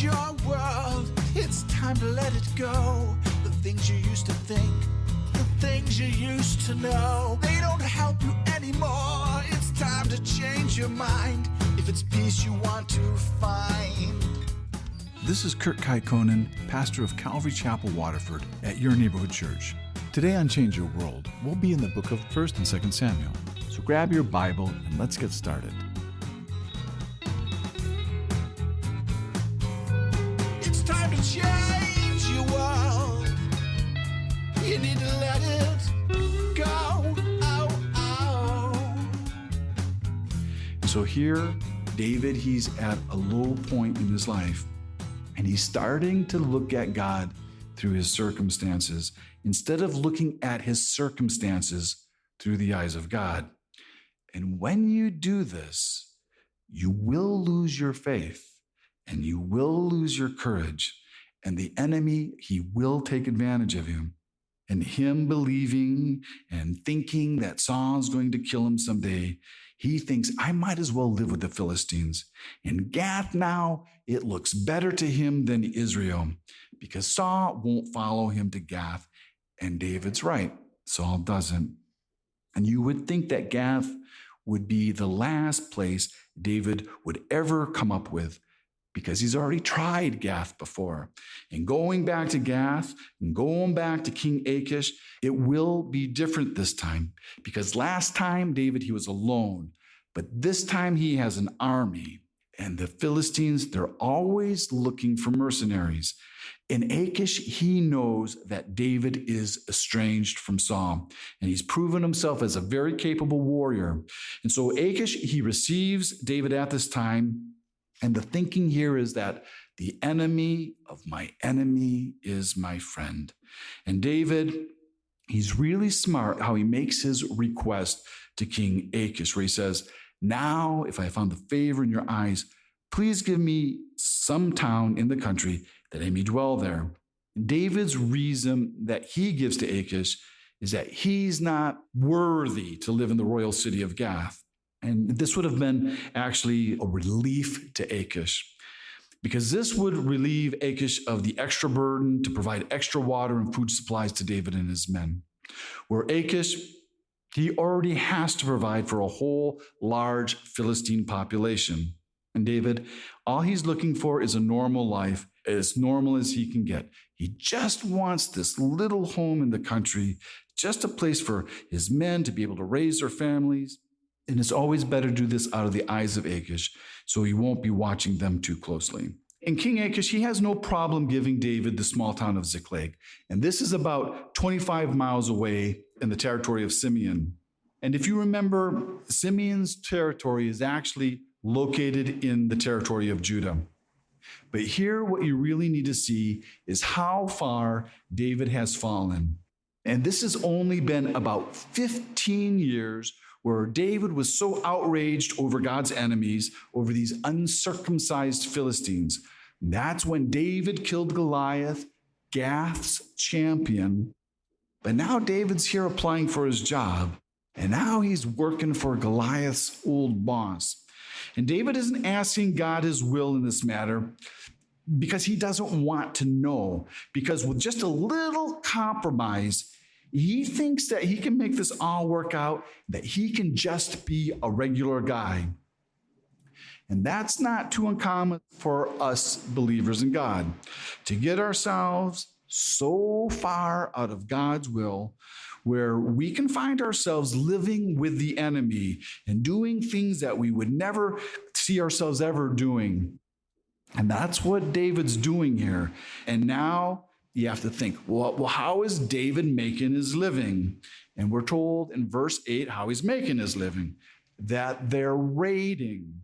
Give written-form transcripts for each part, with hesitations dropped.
change your world. It's time to let it go. The things you used to think, the things you used to know, they don't help you anymore. It's time to change your mind. If it's peace you want to find. This is Kurt Kaikonen, pastor of Calvary Chapel, Waterford, at your neighborhood church. Today on Change Your World, we'll be in the book of 1st and 2nd Samuel. So grab your Bible and let's get started. It's time to change your world. You need to let it go. So here, David, he's at a low point in his life, and he's starting to look at God through his circumstances instead of looking at his circumstances through the eyes of God. And when you do this, you will lose your faith and you will lose your courage, and the enemy, he will take advantage of you. And him believing and thinking that Saul's going to kill him someday, he thinks, I might as well live with the Philistines. In Gath now, it looks better to him than Israel, because Saul won't follow him to Gath. And David's right, Saul doesn't. And you would think that Gath would be the last place David would ever come up with, because he's already tried Gath before. And going back to Gath and going back to King Achish, it will be different this time, because last time David, he was alone, but this time he has an army. And the Philistines, they're always looking for mercenaries. And Achish, he knows that David is estranged from Saul, and he's proven himself as a very capable warrior. And so Achish, he receives David at this time. And the thinking here is that the enemy of my enemy is my friend. And David, he's really smart how he makes his request to King Achish, where he says, now, if I found the favor in your eyes, please give me some town in the country that I may dwell there. David's reason that he gives to Achish is that he's not worthy to live in the royal city of Gath. And this would have been actually a relief to Achish, because this would relieve Achish of the extra burden to provide extra water and food supplies to David and his men. Where Achish, he already has to provide for a whole large Philistine population. And David, all he's looking for is a normal life, as normal as he can get. He just wants this little home in the country, just a place for his men to be able to raise their families. And it's always better to do this out of the eyes of Achish, so he won't be watching them too closely. And King Achish, he has no problem giving David the small town of Ziklag. And this is about 25 miles away in the territory of Simeon. And if you remember, Simeon's territory is actually located in the territory of Judah. But here, what you really need to see is how far David has fallen. And this has only been about 15 years where David was so outraged over God's enemies, over these uncircumcised Philistines. That's when David killed Goliath, Gath's champion. But now David's here applying for his job, and now he's working for Goliath's old boss. And David isn't asking God his will in this matter because he doesn't want to know, because with just a little compromise, he thinks that he can make this all work out, that he can just be a regular guy. And that's not too uncommon for us believers in God, to get ourselves so far out of God's will where we can find ourselves living with the enemy and doing things that we would never see ourselves ever doing. And that's what David's doing here. And now you have to think, well, how is David making his living? And we're told in verse 8 how he's making his living, that they're raiding.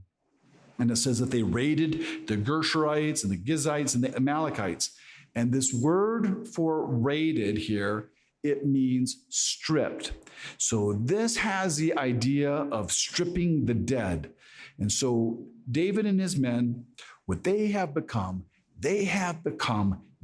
And it says that they raided the Gershurites and the Gizites and the Amalekites. And this word for raided here, it means stripped. So this has the idea of stripping the dead. And so David and his men, what they have become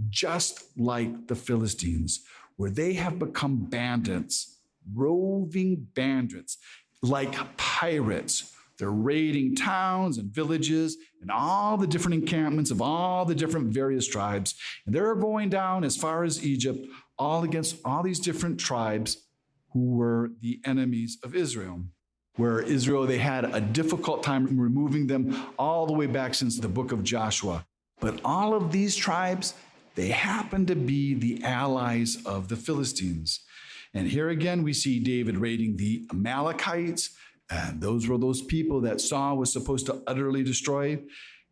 just like the Philistines, where they have become bandits, roving bandits, like pirates, They're raiding towns and villages and all the different encampments of all the different various tribes. And they're going down as far as Egypt, all against all these different tribes who were the enemies of Israel. Where Israel, they had a difficult time removing them all the way back since the book of Joshua. But all of these tribes, they happen to be the allies of the Philistines. And here again, we see David raiding the Amalekites. And those were those people that Saul was supposed to utterly destroy.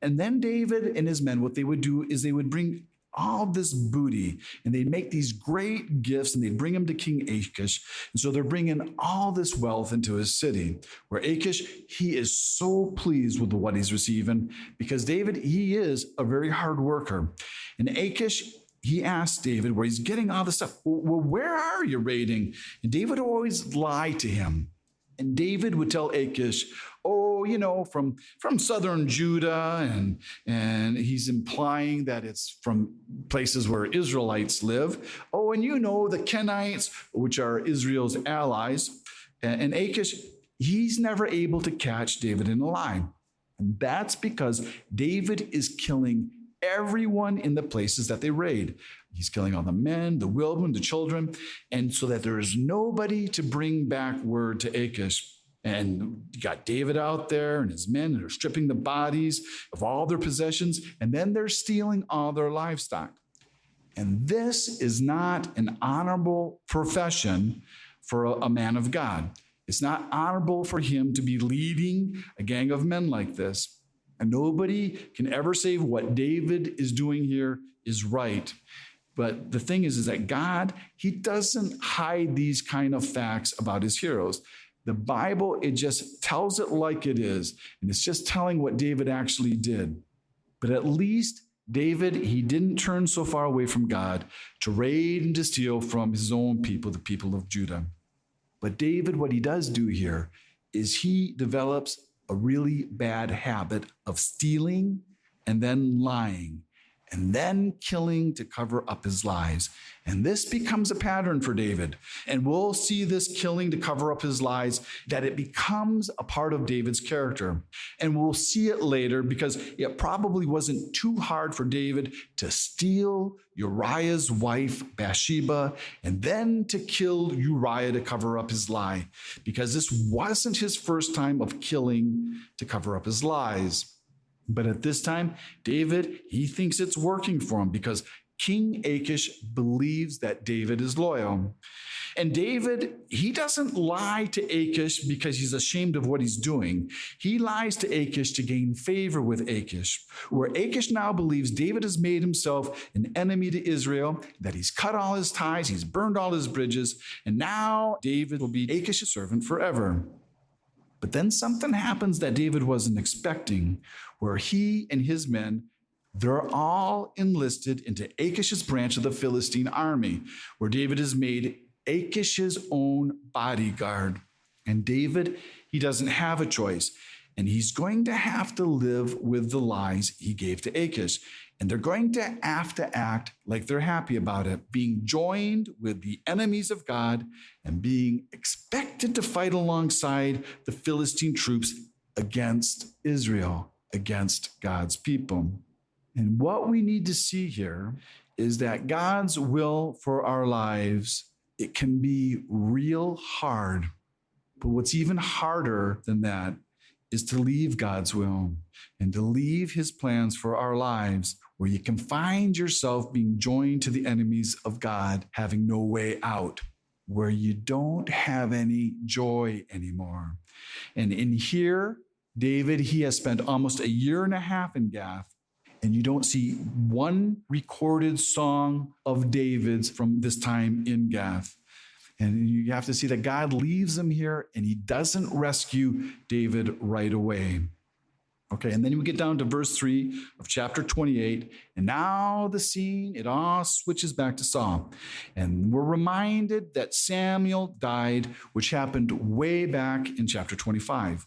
And then David and his men, what they would do is they would bring all this booty and they'd make these great gifts and they'd bring them to King Achish. And so they're bringing all this wealth into his city, where Achish, he is so pleased with what he's receiving because David, he is a very hard worker. And Achish, he asked David where he's getting all this stuff. Well, where are you raiding? And David would always lie to him. And David would tell Achish, from southern Judah, and he's implying that it's from places where Israelites live. Oh, and the Kenites, which are Israel's allies. And Achish, he's never able to catch David in a lie. And that's because David is killing everyone in the places that they raid. He's killing all the men, the women, the children, and so that there is nobody to bring back word to Achish. And you got David out there and his men, and they're stripping the bodies of all their possessions, and then they're stealing all their livestock. And this is not an honorable profession for a man of God. It's not honorable for him to be leading a gang of men like this. And nobody can ever say what David is doing here is right. But the thing is that God, he doesn't hide these kind of facts about his heroes. The Bible, it just tells it like it is. And it's just telling what David actually did. But at least David, he didn't turn so far away from God to raid and to steal from his own people, the people of Judah. But David, what he does do here is he develops a really bad habit of stealing and then lying and then killing to cover up his lies. And this becomes a pattern for David. And we'll see this killing to cover up his lies, that it becomes a part of David's character. And we'll see it later because it probably wasn't too hard for David to steal Uriah's wife, Bathsheba, and then to kill Uriah to cover up his lie, because this wasn't his first time of killing to cover up his lies. But at this time, David, he thinks it's working for him because King Achish believes that David is loyal. And David, he doesn't lie to Achish because he's ashamed of what he's doing. He lies to Achish to gain favor with Achish, where Achish now believes David has made himself an enemy to Israel, that he's cut all his ties, he's burned all his bridges, and now David will be Achish's servant forever. But then something happens that David wasn't expecting, where he and his men, they're all enlisted into Achish's branch of the Philistine army, where David has made Achish's own bodyguard. And David, he doesn't have a choice. And he's going to have to live with the lies he gave to Achish. And they're going to have to act like they're happy about it, being joined with the enemies of God and being expected to fight alongside the Philistine troops against Israel, against God's people. And what we need to see here is that God's will for our lives, it can be real hard. But what's even harder than that is to leave God's will and to leave his plans for our lives, where you can find yourself being joined to the enemies of God, having no way out, where you don't have any joy anymore. And in here, David, he has spent almost a year and a half in Gath, and you don't see one recorded song of David's from this time in Gath. And you have to see that God leaves him here and he doesn't rescue David right away. Okay, and then we get down to verse 3 of chapter 28. And now the scene, it all switches back to Saul. And we're reminded that Samuel died, which happened way back in chapter 25.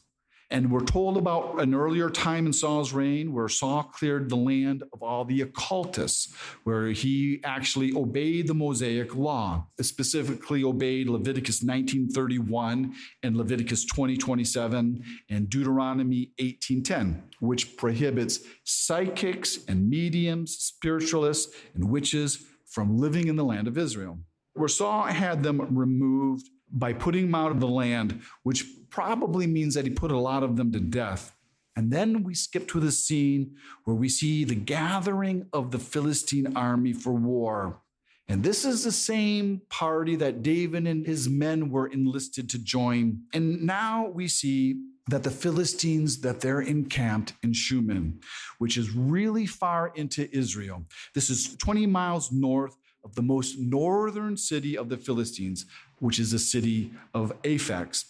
And we're told about an earlier time in Saul's reign where Saul cleared the land of all the occultists, where he actually obeyed the Mosaic law, specifically obeyed Leviticus 19:31 and Leviticus 20:27 and Deuteronomy 18:10, which prohibits psychics and mediums, spiritualists, and witches from living in the land of Israel. Where Saul had them removed by putting them out of the land, which probably means that he put a lot of them to death. And then we skip to the scene where we see the gathering of the Philistine army for war. And this is the same party that David and his men were enlisted to join. And now we see that the Philistines, that they're encamped in Shunem, which is really far into Israel. This is 20 miles north of the most northern city of the Philistines, which is the city of Aphek.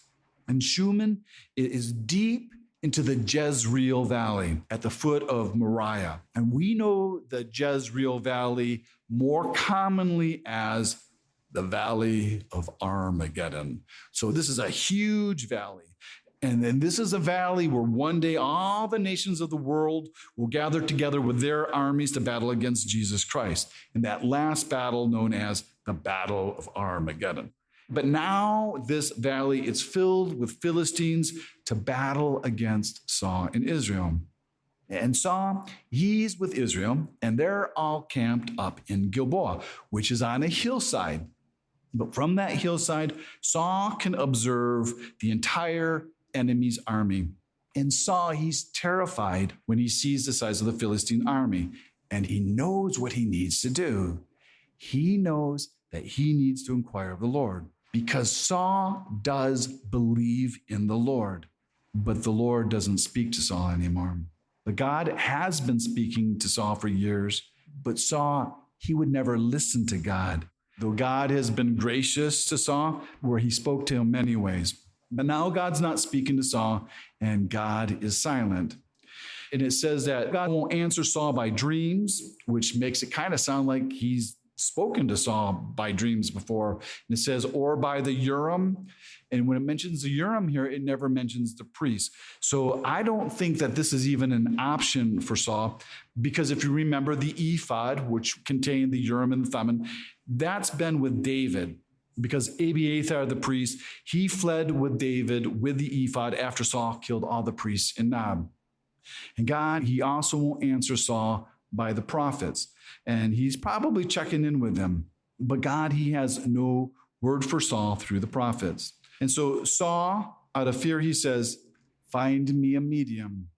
And Shunem is deep into the Jezreel Valley at the foot of Moriah. And we know the Jezreel Valley more commonly as the Valley of Armageddon. So this is a huge valley. And then this is a valley where one day all the nations of the world will gather together with their armies to battle against Jesus Christ in that last battle known as the Battle of Armageddon. But now this valley is filled with Philistines to battle against Saul and Israel. And Saul, he's with Israel, and they're all camped up in Gilboa, which is on a hillside. But from that hillside, Saul can observe the entire enemy's army. And Saul, he's terrified when he sees the size of the Philistine army, and he knows what he needs to do. He knows that he needs to inquire of the Lord, because Saul does believe in the Lord, but the Lord doesn't speak to Saul anymore. But God has been speaking to Saul for years, but Saul, he would never listen to God, though God has been gracious to Saul, where he spoke to him many ways. But now God's not speaking to Saul, and God is silent. And it says that God won't answer Saul by dreams, which makes it kind of sound like he's spoken to Saul by dreams before. And it says, or by the Urim. And when it mentions the Urim here, it never mentions the priest. So I don't think that this is even an option for Saul, because if you remember the ephod, which contained the Urim and the Thummim, that's been with David. Because Abiathar the priest, he fled with David with the ephod after Saul killed all the priests in Nob. And God, he also won't answer Saul by the prophets. And he's probably checking in with them. But God, he has no word for Saul through the prophets. And so Saul, out of fear, he says, find me a medium.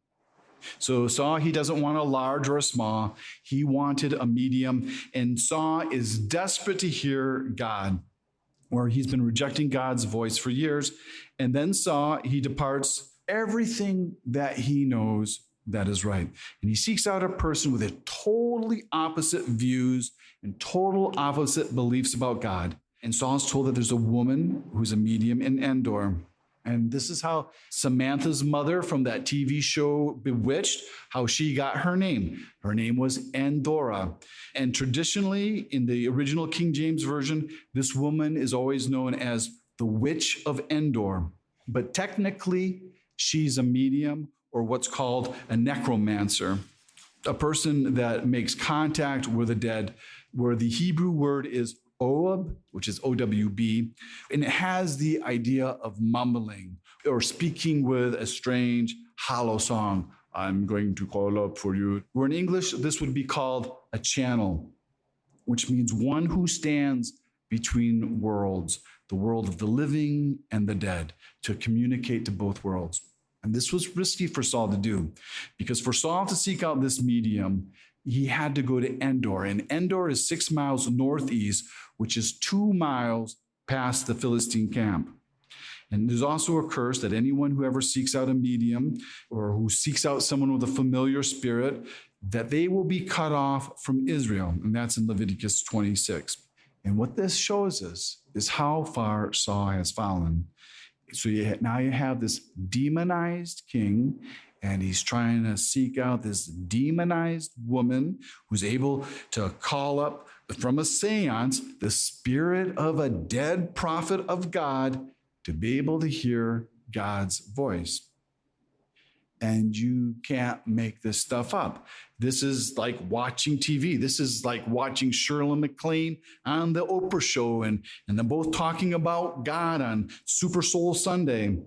So Saul, he doesn't want a large or a small. He wanted a medium. And Saul is desperate to hear God, where he's been rejecting God's voice for years. And then Saul, he departs everything that he knows that is right. And he seeks out a person with a totally opposite views and total opposite beliefs about God. And Saul's told that there's a woman who's a medium in Endor. And this is how Samantha's mother from that TV show Bewitched, how she got her name. Her name was Endora. And traditionally, in the original King James Version, this woman is always known as the Witch of Endor. But technically, she's a medium, or what's called a necromancer, a person that makes contact with the dead, where the Hebrew word is Oab, which is O-W-B, and it has the idea of mumbling or speaking with a strange, hollow song. I'm going to call up for you. Where in English, this would be called a channel, which means one who stands between worlds, the world of the living and the dead, to communicate to both worlds. And this was risky for Saul to do, because for Saul to seek out this medium, he had to go to Endor. And Endor is 6 miles northeast, which is 2 miles past the Philistine camp. And there's also a curse that anyone who ever seeks out a medium or who seeks out someone with a familiar spirit, that they will be cut off from Israel. And that's in Leviticus 26. And what this shows us is how far Saul has fallen. So now you have this demonized king, and he's trying to seek out this demonized woman who's able to call up from a seance the spirit of a dead prophet of God to be able to hear God's voice. And you can't make this stuff up. This is like watching TV. This is like watching Shirley MacLaine on the Oprah show, and they're both talking about God on Super Soul Sunday.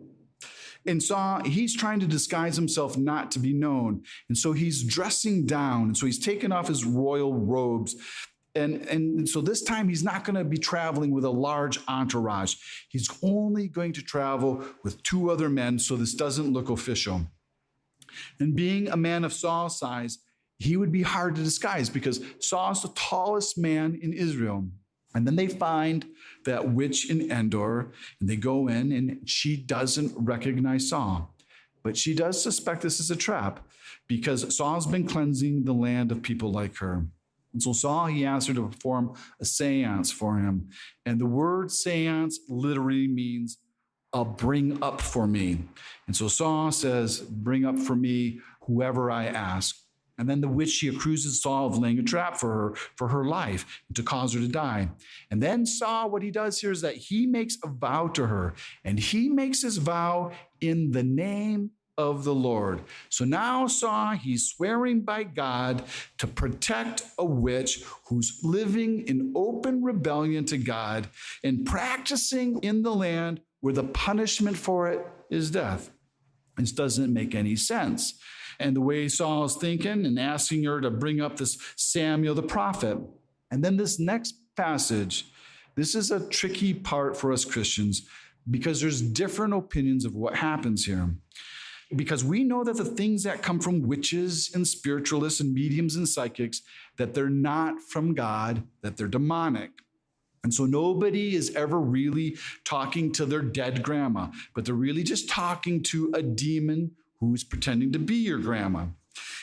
And so he's trying to disguise himself not to be known. And so he's dressing down. And so he's taken off his royal robes. And so this time he's not going to be traveling with a large entourage. He's only going to travel with 2 other men, so this doesn't look official. And being a man of Saul's size, he would be hard to disguise because Saul's the tallest man in Israel. And then they find that witch in Endor, and they go in, and she doesn't recognize Saul. But she does suspect this is a trap because Saul's been cleansing the land of people like her. And so Saul, he asked her to perform a seance for him. And the word seance literally means bring up for me. And so Saul says, bring up for me whoever I ask. And then the witch, she accuses Saul of laying a trap for her life, to cause her to die. And then Saul, what he does here is that he makes a vow to her, and he makes his vow in the name of the Lord. So now Saul, he's swearing by God to protect a witch who's living in open rebellion to God and practicing in the land where the punishment for it is death. This doesn't make any sense. And the way Saul is thinking and asking her to bring up this Samuel the prophet. And then this next passage, this is a tricky part for us Christians because there's different opinions of what happens here. Because we know that the things that come from witches and spiritualists and mediums and psychics, that they're not from God, that they're demonic. And so nobody is ever really talking to their dead grandma, but they're really just talking to a demon who's pretending to be your grandma.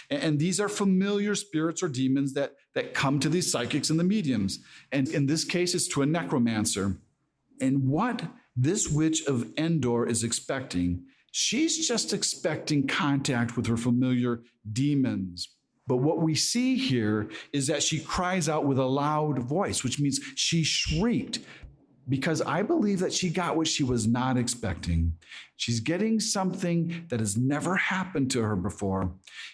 And these are familiar spirits or demons that come to these psychics and the mediums. And in this case, it's to a necromancer. And what this witch of Endor is expecting, she's just expecting contact with her familiar demons. But what we see here is that she cries out with a loud voice, which means she shrieked, because I believe that she got what she was not expecting. She's getting something that has never happened to her before.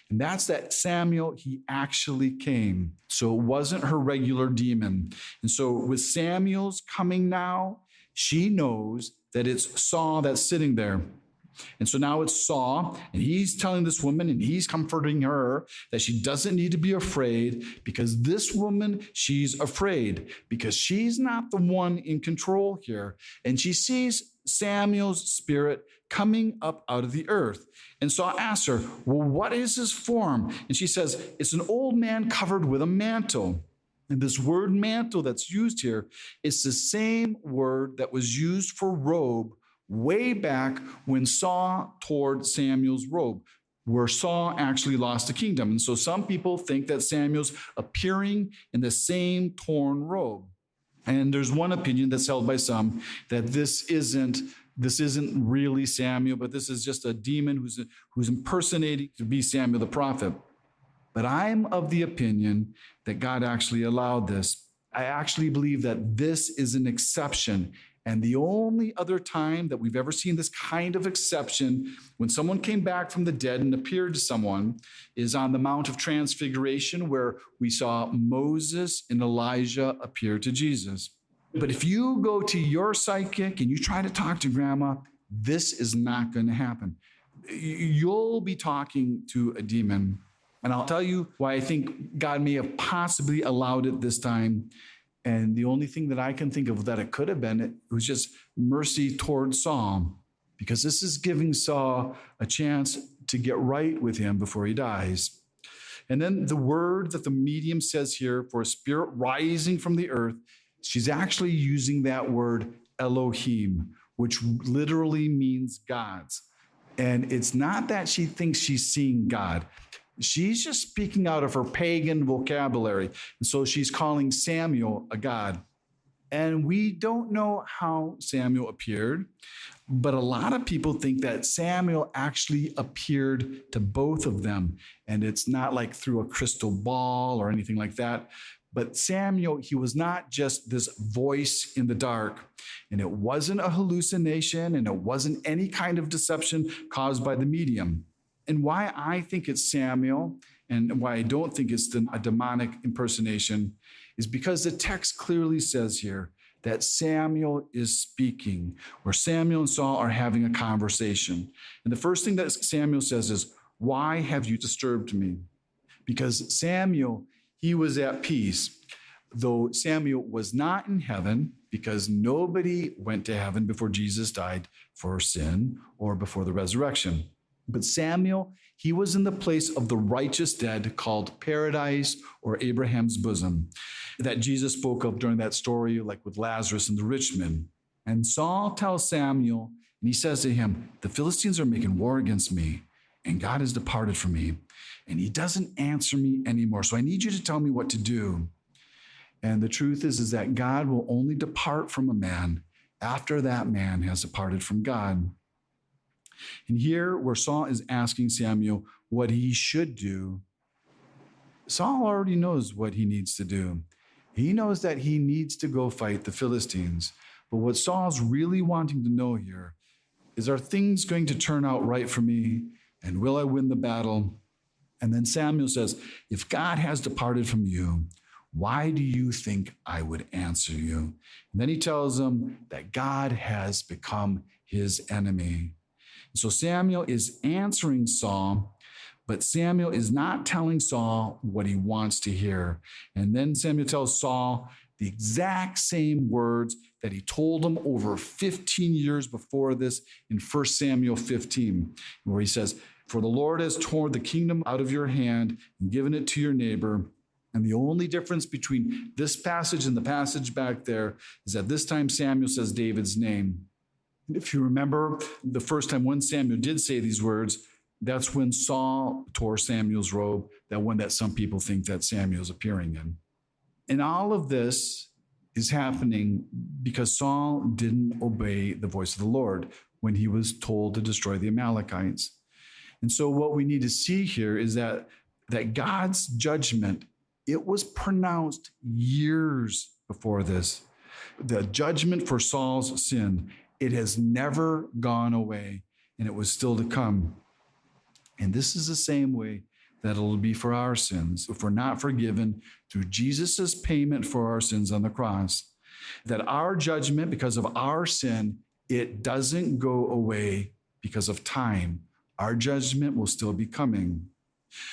And that's that Samuel, he actually came. So it wasn't her regular demon. And so with Samuel's coming now, she knows that it's Saul that's sitting there. And so now it's Saul, and he's telling this woman, and he's comforting her that she doesn't need to be afraid, because this woman, she's afraid because she's not the one in control here. And she sees Samuel's spirit coming up out of the earth. And Saul asks her, well, what is his form? And she says, it's an old man covered with a mantle. And this word mantle that's used here is the same word that was used for robe way back when Saul tore Samuel's robe, where Saul actually lost the kingdom. And so some people think that Samuel's appearing in the same torn robe. And there's one opinion that's held by some that this isn't really Samuel, but this is just a demon who's impersonating to be Samuel the prophet. But I'm of the opinion that God actually allowed this. I actually believe that this is an exception. And the only other time that we've ever seen this kind of exception, when someone came back from the dead and appeared to someone, is on the Mount of Transfiguration, where we saw Moses and Elijah appear to Jesus. But if you go to your psychic and you try to talk to grandma, this is not going to happen. You'll be talking to a demon. And I'll tell you why I think God may have possibly allowed it this time. And the only thing that I can think of that it could have been, it was just mercy toward Saul, because this is giving Saul a chance to get right with him before he dies. And then the word that the medium says here for a spirit rising from the earth, she's actually using that word Elohim, which literally means gods. And it's not that she thinks she's seeing God. She's just speaking out of her pagan vocabulary. And so she's calling Samuel a god. And we don't know how Samuel appeared, but a lot of people think that Samuel actually appeared to both of them. And it's not like through a crystal ball or anything like that. But Samuel, he was not just this voice in the dark. And it wasn't a hallucination, and it wasn't any kind of deception caused by the medium. And why I think it's Samuel and why I don't think it's a demonic impersonation is because the text clearly says here that Samuel is speaking, where Samuel and Saul are having a conversation. And the first thing that Samuel says is, "Why have you disturbed me?" Because Samuel, he was at peace, though Samuel was not in heaven, because nobody went to heaven before Jesus died for sin or before the resurrection. But Samuel, he was in the place of the righteous dead called paradise or Abraham's bosom that Jesus spoke of during that story, like with Lazarus and the rich man. And Saul tells Samuel, and he says to him, "The Philistines are making war against me, and God has departed from me, and he doesn't answer me anymore. So I need you to tell me what to do." And the truth is that God will only depart from a man after that man has departed from God. And here, where Saul is asking Samuel what he should do, Saul already knows what he needs to do. He knows that he needs to go fight the Philistines. But what Saul's really wanting to know here is, are things going to turn out right for me? And will I win the battle? And then Samuel says, "If God has departed from you, why do you think I would answer you?" And then he tells him that God has become his enemy. So Samuel is answering Saul, but Samuel is not telling Saul what he wants to hear. And then Samuel tells Saul the exact same words that he told him over 15 years before this in 1 Samuel 15, where he says, "For the Lord has torn the kingdom out of your hand and given it to your neighbor." And the only difference between this passage and the passage back there is that this time Samuel says David's name. If you remember the first time when Samuel did say these words, that's when Saul tore Samuel's robe, that one that some people think that Samuel's appearing in. And all of this is happening because Saul didn't obey the voice of the Lord when he was told to destroy the Amalekites. And so what we need to see here is that God's judgment, it was pronounced years before this. The judgment for Saul's sin, it has never gone away, and it was still to come. And this is the same way that it'll be for our sins. If we're not forgiven through Jesus' payment for our sins on the cross, that our judgment because of our sin, it doesn't go away because of time. Our judgment will still be coming.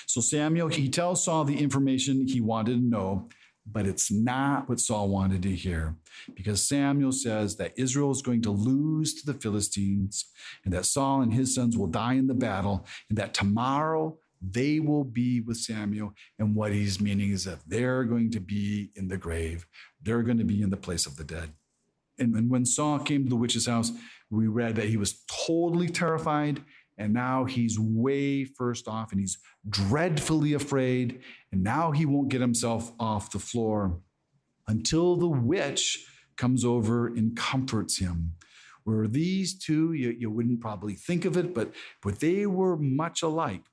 So Samuel, he tells Saul the information he wanted to know, but it's not what Saul wanted to hear, because Samuel says that Israel is going to lose to the Philistines, and that Saul and his sons will die in the battle, and that tomorrow they will be with Samuel. And what he's meaning is that they're going to be in the grave. They're going to be in the place of the dead. And when Saul came to the witch's house, we read that he was totally terrified. And now he's way first off, and he's dreadfully afraid. And now he won't get himself off the floor until the witch comes over and comforts him. Where these two, you wouldn't probably think of it, but they were much alike.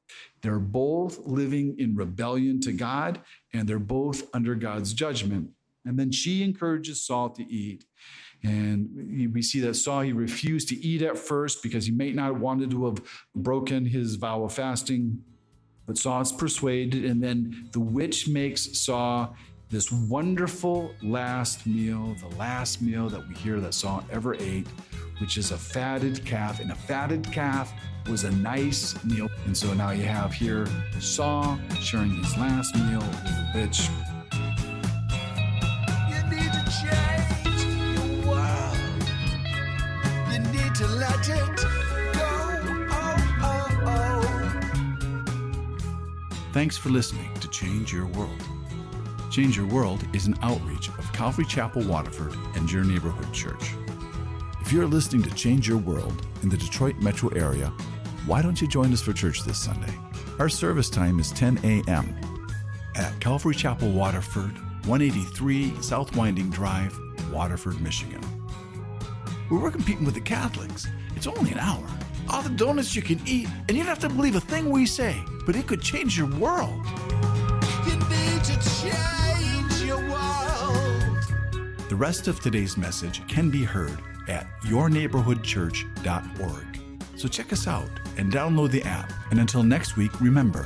They're both living in rebellion to God, and they're both under God's judgment. And then she encourages Saul to eat. And we see that Saul, he refused to eat at first because he may not have wanted to have broken his vow of fasting. But Saul is persuaded, and then the witch makes Saul this wonderful last meal, the last meal that we hear that Saul ever ate, which is a fatted calf. And a fatted calf was a nice meal. And so now you have here Saul sharing his last meal with the witch. To let it go. Thanks for listening to Change Your World. Change Your World is an outreach of Calvary Chapel, Waterford, and your neighborhood church. If you're listening to Change Your World in the Detroit metro area, why don't you join us for church this Sunday? Our service time is 10 a.m. at Calvary Chapel, Waterford, 183 South Winding Drive, Waterford, Michigan. We're competing with the Catholics. It's only an hour. All the donuts you can eat, and you don't have to believe a thing we say, but it could change your world. You need to change your world. The rest of today's message can be heard at yourneighborhoodchurch.org. So check us out and download the app. And until next week, remember,